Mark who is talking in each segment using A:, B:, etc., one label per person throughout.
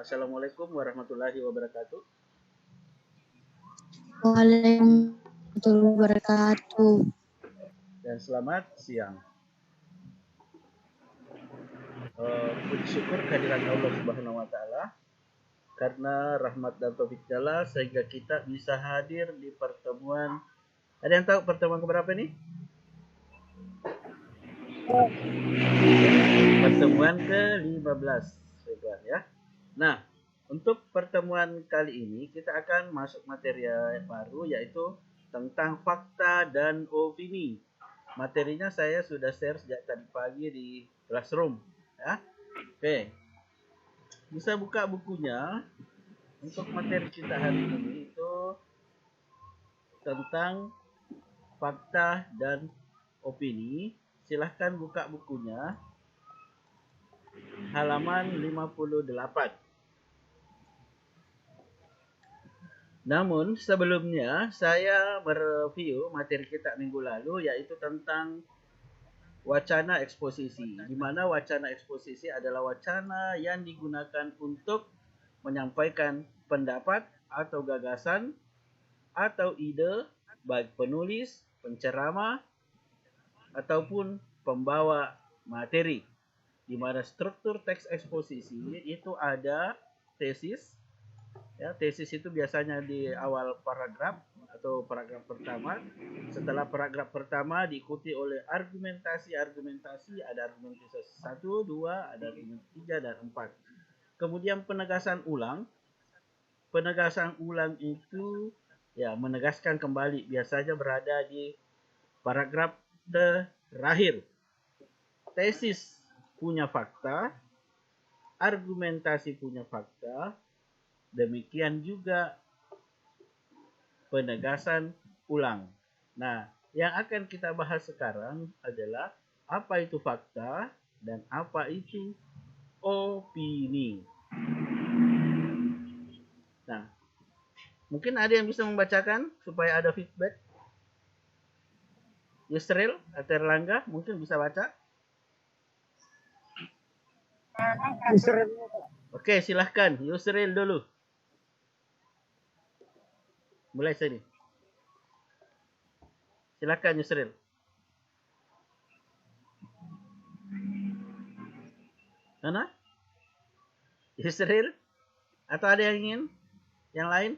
A: Assalamualaikum warahmatullahi wabarakatuh.
B: Waalaikumsalam wabarakatuh.
A: Dan selamat siang. Puji syukur kehadirat Allah Subhanahu wa taala karena rahmat dan taufik Allah sehingga kita bisa hadir di pertemuan. Ada yang tahu pertemuan keberapa ini? Pertemuan ke-15, ya. Nah, untuk pertemuan kali ini kita akan masuk materi baru yaitu tentang fakta dan opini. Materinya saya sudah share sejak tadi pagi di Classroom, ya. Oke. Bisa buka bukunya. Untuk materi kita hari ini itu tentang fakta dan opini. Silahkan buka bukunya. Halaman 58. Namun sebelumnya saya mereview materi kita minggu lalu yaitu tentang wacana eksposisi. Di mana wacana eksposisi adalah wacana yang digunakan untuk menyampaikan pendapat atau gagasan atau ide baik penulis, penceramah ataupun pembawa materi. Di mana struktur teks eksposisi itu ada tesis. Ya, tesis itu biasanya di awal paragraf atau paragraf pertama. Setelah paragraf pertama diikuti oleh argumentasi, ada argumentasi 1, 2, ada argumentasi 3 dan 4. Kemudian penegasan ulang. Penegasan ulang itu ya menegaskan kembali, biasanya berada di paragraf terakhir. Tesis punya fakta, argumentasi punya fakta, demikian juga penegasan ulang. Nah, yang akan kita bahas sekarang adalah apa itu fakta dan apa itu opini. Nah, mungkin ada yang bisa membacakan supaya ada feedback. Yusril atau Erlangga mungkin bisa baca. Oke, silahkan Yusril dulu. Mulai sini. Silahkan Yusril. Mana? Yusril? Atau ada yang ingin? Yang lain?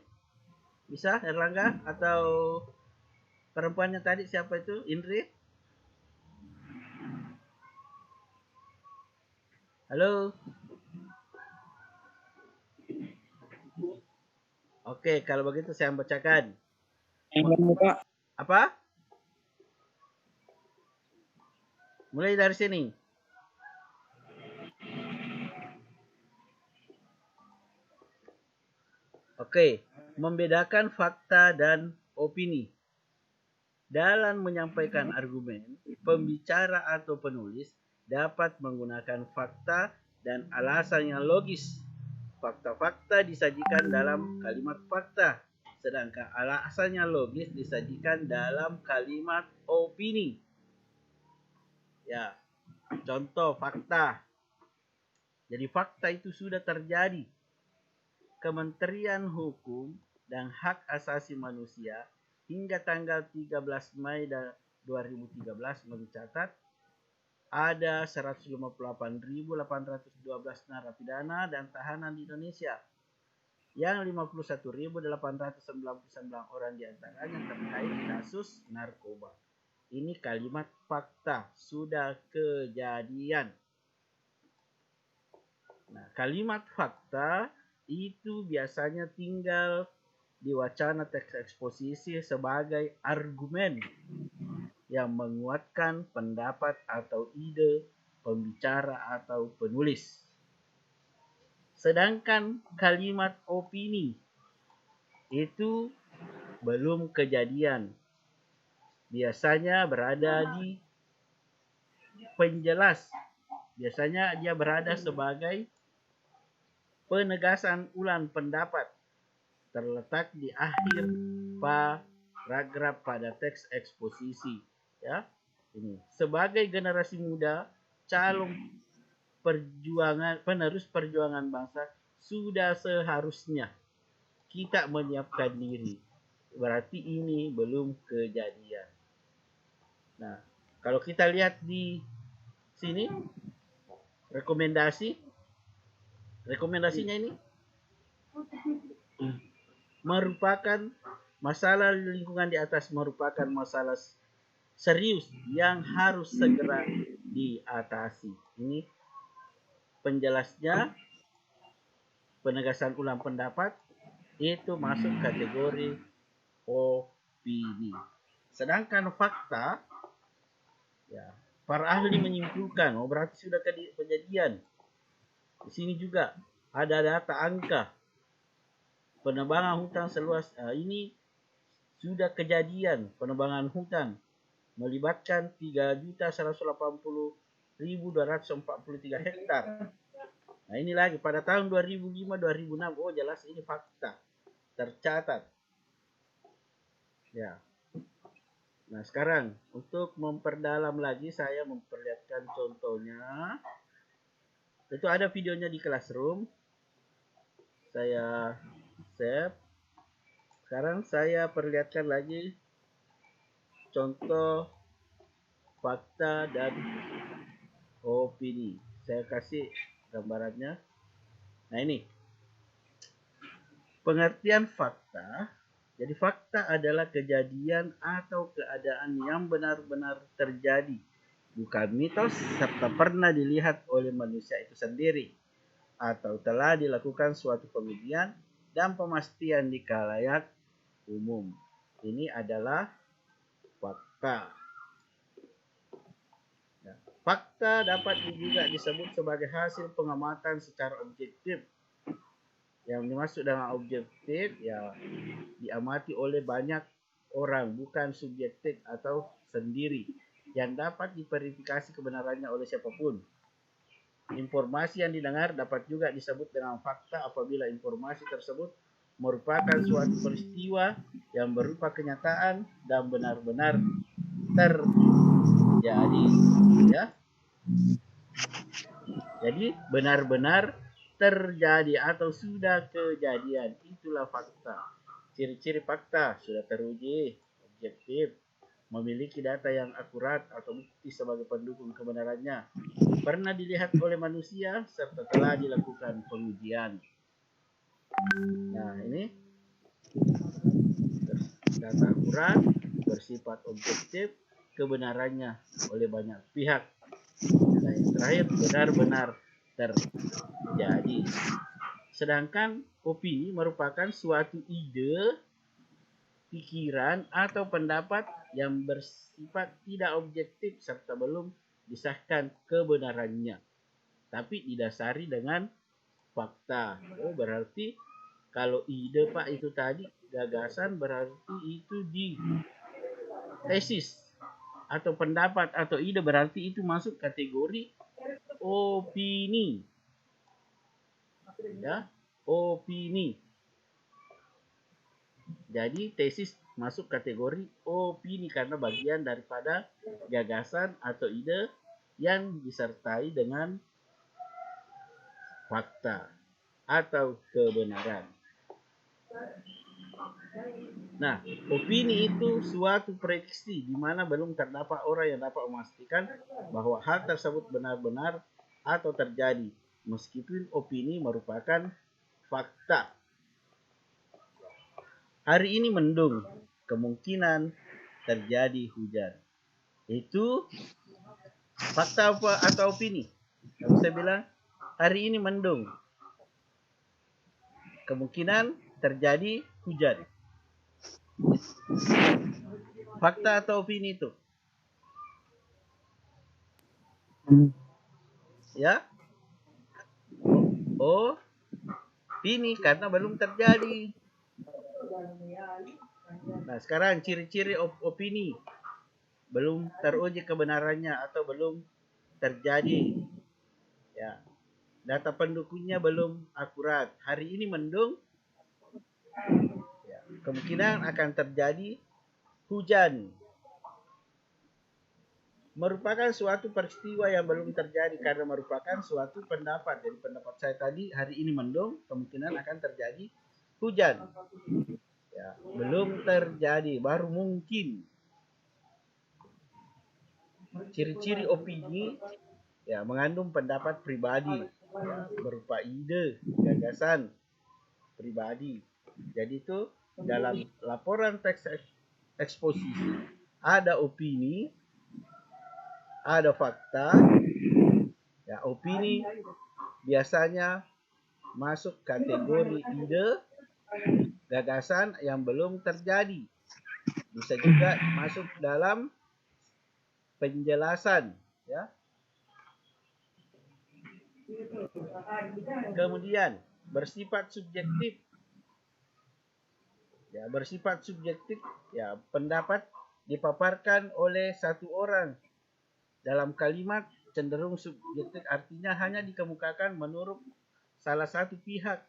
A: Bisa Erlangga? Atau perempuannya tadi siapa itu? Indri? Halo? Oke, kalau begitu saya bacakan. Apa? Mulai dari sini. Oke, membedakan fakta dan opini. Dalam menyampaikan argumen, pembicara atau penulis dapat menggunakan fakta dan alasan yang logis. Fakta-fakta disajikan dalam kalimat fakta, sedangkan alasan yang logis disajikan dalam kalimat opini. Ya, contoh fakta. Jadi fakta itu sudah terjadi. Kementerian Hukum dan Hak Asasi Manusia hingga tanggal 13 Mei 2013 mencatat ada 158.812 narapidana dan tahanan di Indonesia, yang 51.899 orang diantaranya terkait kasus narkoba. Ini kalimat fakta, sudah kejadian. Nah, kalimat fakta itu biasanya tinggal di wacana teks eksposisi sebagai argumen yang menguatkan pendapat atau ide pembicara atau penulis. Sedangkan kalimat opini itu belum kejadian. Biasanya berada di penjelas. Biasanya dia berada sebagai penegasan ulang pendapat, terletak di akhir paragraf pada teks eksposisi. Ya, ini sebagai generasi muda, calon penerus perjuangan bangsa, sudah seharusnya kita menyiapkan diri. Berarti ini belum kejadian. Nah, kalau kita lihat di sini rekomendasinya ini merupakan masalah lingkungan di atas merupakan masalah serius yang harus segera diatasi. Ini penjelasnya, penegasan ulang pendapat itu masuk kategori opini. Sedangkan fakta, ya, para ahli menyimpulkan, berarti sudah kejadian. Di sini juga ada data angka penebangan hutan seluas ini sudah kejadian penebangan hutan melibatkan 3.180.243 hektar. Nah, ini lagi pada tahun 2005-2006. Oh, jelas ini fakta tercatat. Ya. Nah, sekarang untuk memperdalam lagi saya memperlihatkan contohnya. Itu ada videonya di Classroom. Saya save. Sekarang saya perlihatkan lagi contoh fakta dan opini. Saya kasih gambarannya. Nah, ini pengertian fakta. Jadi fakta adalah kejadian atau keadaan yang benar-benar terjadi, bukan mitos serta pernah dilihat oleh manusia itu sendiri atau telah dilakukan suatu pengujian dan pemastian di khalayak umum. Ini adalah fakta. Ya. Fakta dapat juga disebut sebagai hasil pengamatan secara objektif. Yang dimaksud dengan objektif, ya, diamati oleh banyak orang, bukan subjektif atau sendiri, yang dapat diverifikasi kebenarannya oleh siapapun. Informasi yang didengar dapat juga disebut dengan fakta apabila informasi tersebut merupakan suatu peristiwa yang berupa kenyataan dan benar-benar terjadi, ya. Jadi benar-benar terjadi atau sudah kejadian, itulah fakta. Ciri-ciri fakta sudah teruji, objektif, memiliki data yang akurat atau bukti sebagai pendukung kebenarannya, pernah dilihat oleh manusia serta telah dilakukan pengujian. Nah, ini data akurat, bersifat objektif, kebenarannya oleh banyak pihak. Nah, yang terakhir benar-benar terjadi. Sedangkan opini merupakan suatu ide, pikiran, atau pendapat yang bersifat tidak objektif serta belum disahkan kebenarannya, tapi didasari dengan fakta. Oh, berarti kalau ide Pak itu tadi gagasan, berarti itu di tesis atau pendapat atau ide, berarti itu masuk kategori opini. Ya, opini. Jadi tesis masuk kategori opini karena bagian daripada gagasan atau ide yang disertai dengan fakta atau kebenaran. Nah, opini itu suatu prediksi di mana belum terdapat orang yang dapat memastikan bahwa hal tersebut benar-benar atau terjadi, meskipun opini merupakan fakta. Hari ini mendung, kemungkinan terjadi hujan. Itu fakta apa atau opini? Kalau saya bilang hari ini mendung, kemungkinan terjadi hujan. Fakta atau opini itu? Ya? Oh, opini karena belum terjadi. Nah, sekarang ciri-ciri opini belum teruji kebenarannya atau belum terjadi. Ya. Data pendukungnya belum akurat. Hari ini mendung, ya, kemungkinan akan terjadi hujan. merupakan suatu peristiwa yang belum terjadi karena merupakan suatu pendapat. Jadi pendapat saya tadi hari ini mendung, kemungkinan akan terjadi hujan. Ya, belum terjadi, baru mungkin. Ciri-ciri opini ya mengandung pendapat pribadi ya, berupa ide, gagasan pribadi. Jadi itu dalam laporan teks eksposisi ada opini, ada fakta. Ya, opini biasanya masuk kategori ide, gagasan yang belum terjadi. Bisa juga masuk dalam penjelasan, ya. Kemudian bersifat subjektif. Ya, bersifat subjektif, ya, pendapat dipaparkan oleh satu orang. Dalam kalimat cenderung subjektif artinya hanya dikemukakan menurut salah satu pihak.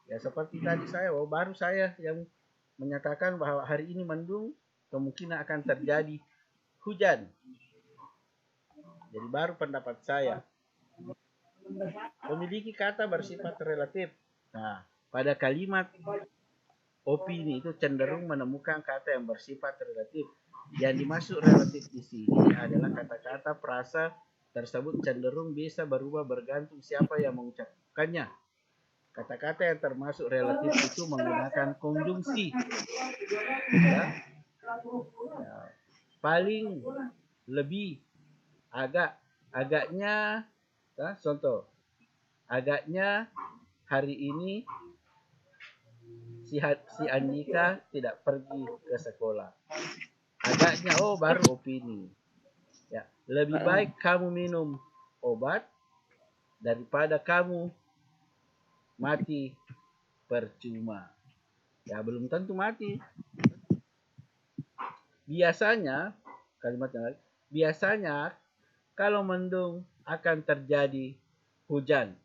A: Ya, seperti tadi saya, baru saya yang menyatakan bahwa hari ini mendung, kemungkinan akan terjadi hujan. Jadi baru pendapat saya. Memiliki kata bersifat relatif. Nah, pada kalimat opini itu cenderung menemukan kata yang bersifat relatif. Yang dimaksud relatif di sini adalah kata-kata frasa tersebut cenderung bisa berubah bergantung siapa yang mengucapkannya. Kata-kata yang termasuk relatif itu menggunakan konjungsi. Ya. Ya. Paling, lebih, agak, agaknya, ya, contoh, agaknya hari ini si Andika tidak pergi ke sekolah. Agaknya, baru opini. Ya, lebih baik kamu minum obat daripada kamu mati percuma. Ya, belum tentu mati. Biasanya, kalimatnya lagi, biasanya kalau mendung akan terjadi hujan.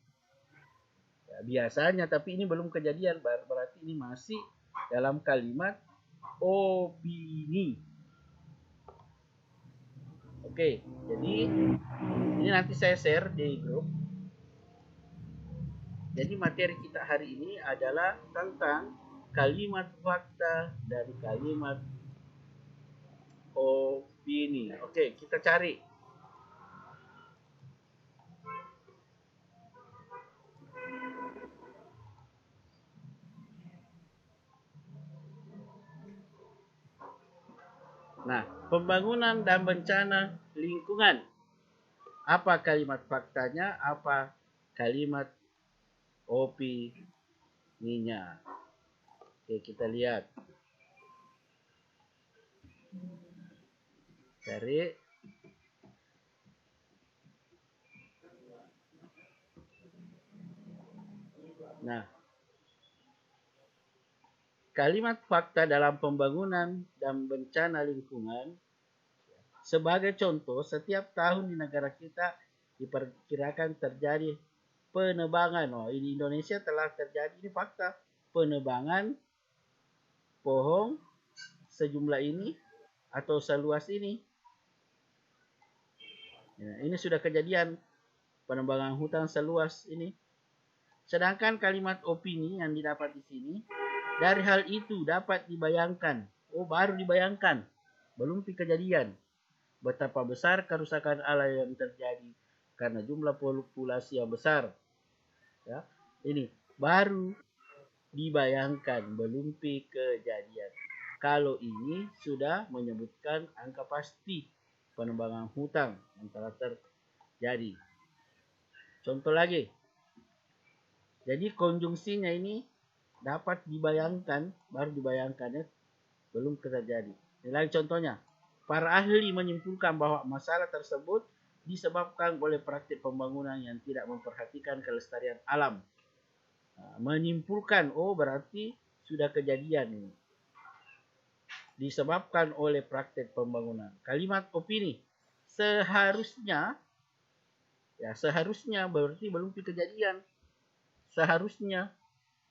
A: Ya, biasanya, tapi ini belum kejadian, berarti ini masih dalam kalimat opini. Oke, jadi ini nanti saya share di grup. Jadi materi kita hari ini adalah tentang kalimat fakta dari kalimat opini. Oke, kita cari. Nah, pembangunan dan bencana lingkungan. Apa kalimat faktanya? Apa kalimat opininya? Oke, kita lihat. Cari. Nah, kalimat fakta dalam pembangunan dan bencana lingkungan. Sebagai contoh, setiap tahun di negara kita diperkirakan terjadi penebangan. Di Indonesia telah terjadi, ini fakta, penebangan pohon sejumlah ini atau seluas ini. Ya, ini sudah kejadian penebangan hutan seluas ini. Sedangkan kalimat opini yang didapat di sini, dari hal itu dapat dibayangkan, baru dibayangkan, belum kejadian, betapa besar kerusakan alam yang terjadi karena jumlah populasi yang besar. Ya, ini baru dibayangkan, belum kejadian. Kalau ini sudah menyebutkan angka pasti penebangan hutan yang telah terjadi. Contoh lagi. Jadi konjungsinya ini dapat dibayangkan, baru dibayangkan, ya, belum terjadi. Ini lagi contohnya. Para ahli menyimpulkan bahwa masalah tersebut disebabkan oleh praktik pembangunan yang tidak memperhatikan kelestarian alam. Nah, menyimpulkan, berarti sudah kejadian ini. Disebabkan oleh praktik pembangunan. Kalimat opini. Seharusnya, ya seharusnya berarti belum kejadian. Seharusnya,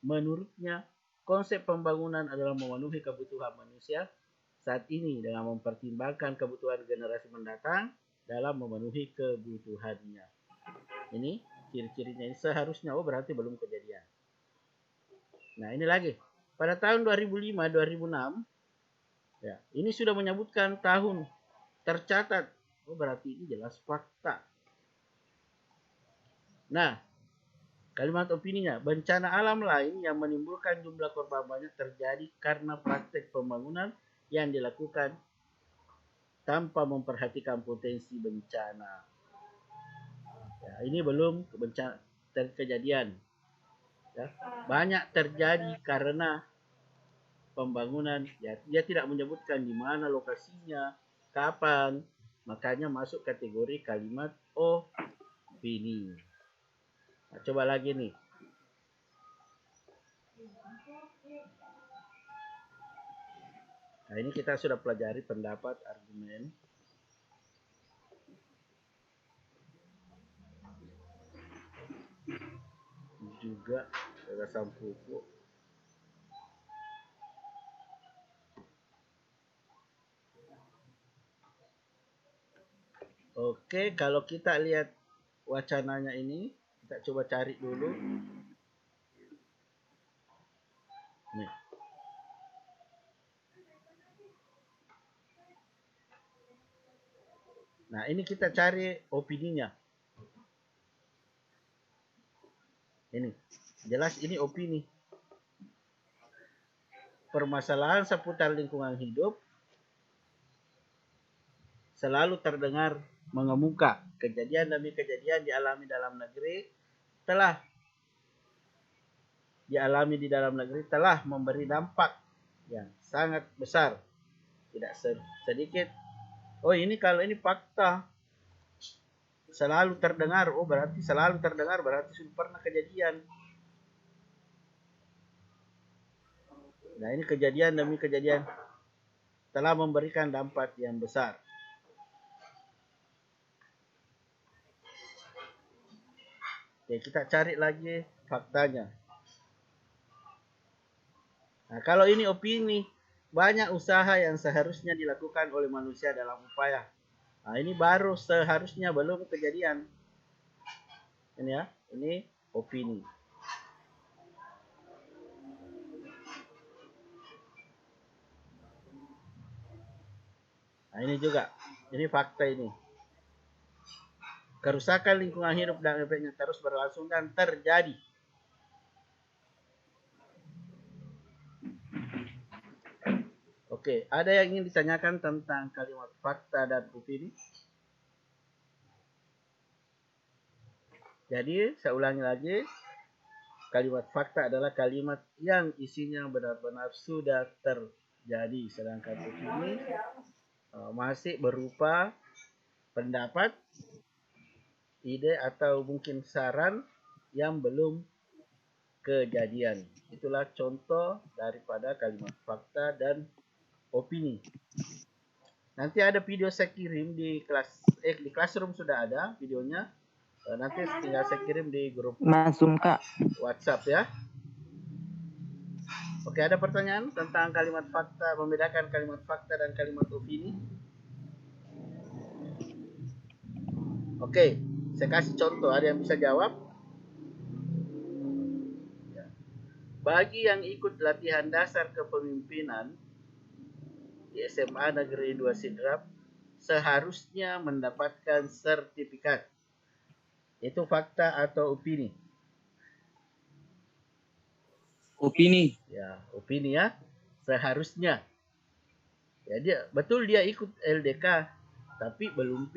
A: menurutnya, konsep pembangunan adalah memenuhi kebutuhan manusia saat ini dengan mempertimbangkan kebutuhan generasi mendatang dalam memenuhi kebutuhannya. Ini ciri-cirinya. Ini seharusnya, oh berarti belum kejadian. Nah ini lagi, pada tahun 2005-2006, ya, ini sudah menyebutkan tahun tercatat. Oh berarti ini jelas fakta. Nah, kalimat opininya, bencana alam lain yang menimbulkan jumlah korban banyak terjadi karena praktek pembangunan yang dilakukan tanpa memperhatikan potensi bencana. Ya, ini belum bencana kejadian. Ya, banyak terjadi karena pembangunan. Ya, dia tidak menyebutkan di mana lokasinya, kapan. Makanya masuk kategori kalimat opini. Nah, coba lagi nih. Nah, ini kita sudah pelajari pendapat, argumen. Juga gagasan pokok. Oke, kalau kita lihat wacananya ini, kita coba cari dulu. Nih. Nah, ini kita cari opininya. Ini, jelas ini opini. Permasalahan seputar lingkungan hidup selalu terdengar mengemuka. Kejadian demi kejadian dialami dalam negeri telah memberi dampak yang sangat besar. Tidak sedikit. Oh ini kalau ini fakta. Selalu terdengar. Oh berarti selalu terdengar. Berarti sudah pernah kejadian. Nah ini kejadian demi kejadian telah memberikan dampak yang besar. Oke, kita cari lagi faktanya. Nah kalau ini opini, banyak usaha yang seharusnya dilakukan oleh manusia dalam upaya. Nah ini baru seharusnya belum kejadian. Ini ya, ini opini. Nah ini juga, ini fakta ini. Kerusakan lingkungan hidup dan efeknya terus berlangsung dan terjadi. Oke, ada yang ingin ditanyakan tentang kalimat fakta dan opini? Jadi, saya ulangi lagi. Kalimat fakta adalah kalimat yang isinya benar-benar sudah terjadi. Sedangkan opini masih berupa pendapat, ide atau mungkin saran yang belum kejadian. Itulah contoh daripada kalimat fakta dan opini. Nanti ada video saya kirim di Classroom sudah ada videonya. Nanti tinggal saya kirim di grup WhatsApp ya. Oke, ada pertanyaan tentang kalimat fakta, membedakan kalimat fakta dan kalimat opini? Oke, saya kasih contoh. Ada yang bisa jawab? Bagi yang ikut latihan dasar kepemimpinan di SMA Negeri 2 Sidrap, seharusnya mendapatkan sertifikat. Itu fakta atau opini?
C: Opini.
A: Ya, opini ya. Seharusnya. Ya, betul dia ikut LDK, tapi belum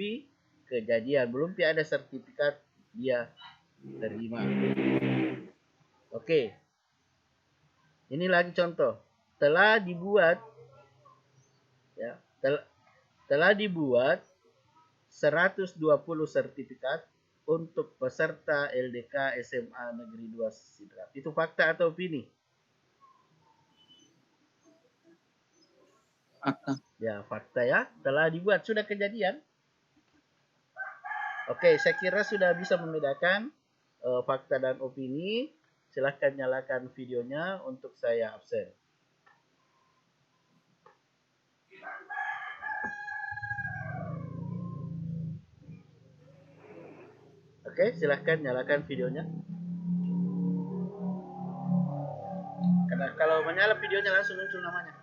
A: kejadian, belum ada sertifikat dia terima. Oke. Ini lagi contoh. Telah dibuat ya, telah dibuat 120 sertifikat untuk peserta LDK SMA Negeri 2 Sidrap. Itu fakta atau opini?
C: Fakta.
A: Ya, fakta ya. Telah dibuat, sudah kejadian. Oke, saya kira sudah bisa membedakan fakta dan opini. Silahkan nyalakan videonya untuk saya absen. Oke, silahkan nyalakan videonya. Karena kalau menyala videonya langsung muncul namanya.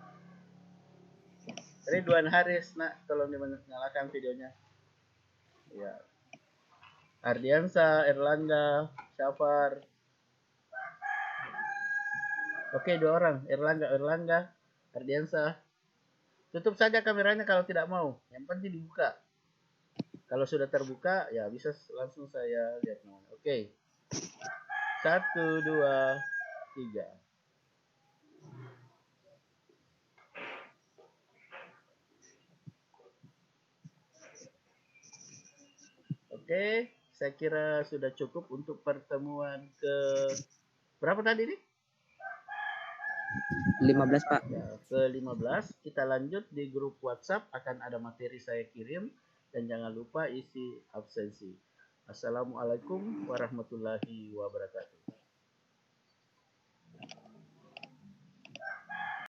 A: Ridwan Haris, nak, tolong dinyalakan videonya. Ya. Ardiansa, Erlangga, Syafar. Oke, 2 orang. Erlangga, Ardiansa. Tutup saja kameranya kalau tidak mau. Yang penting dibuka. Kalau sudah terbuka, ya bisa langsung saya lihat namanya. Oke. 1, 2, 3. Oke, saya kira sudah cukup untuk pertemuan ke berapa tadi nih?
C: 15 Pak.
A: Ya, ke 15. Kita lanjut di grup WhatsApp, akan ada materi saya kirim, dan jangan lupa isi absensi. Assalamualaikum warahmatullahi wabarakatuh.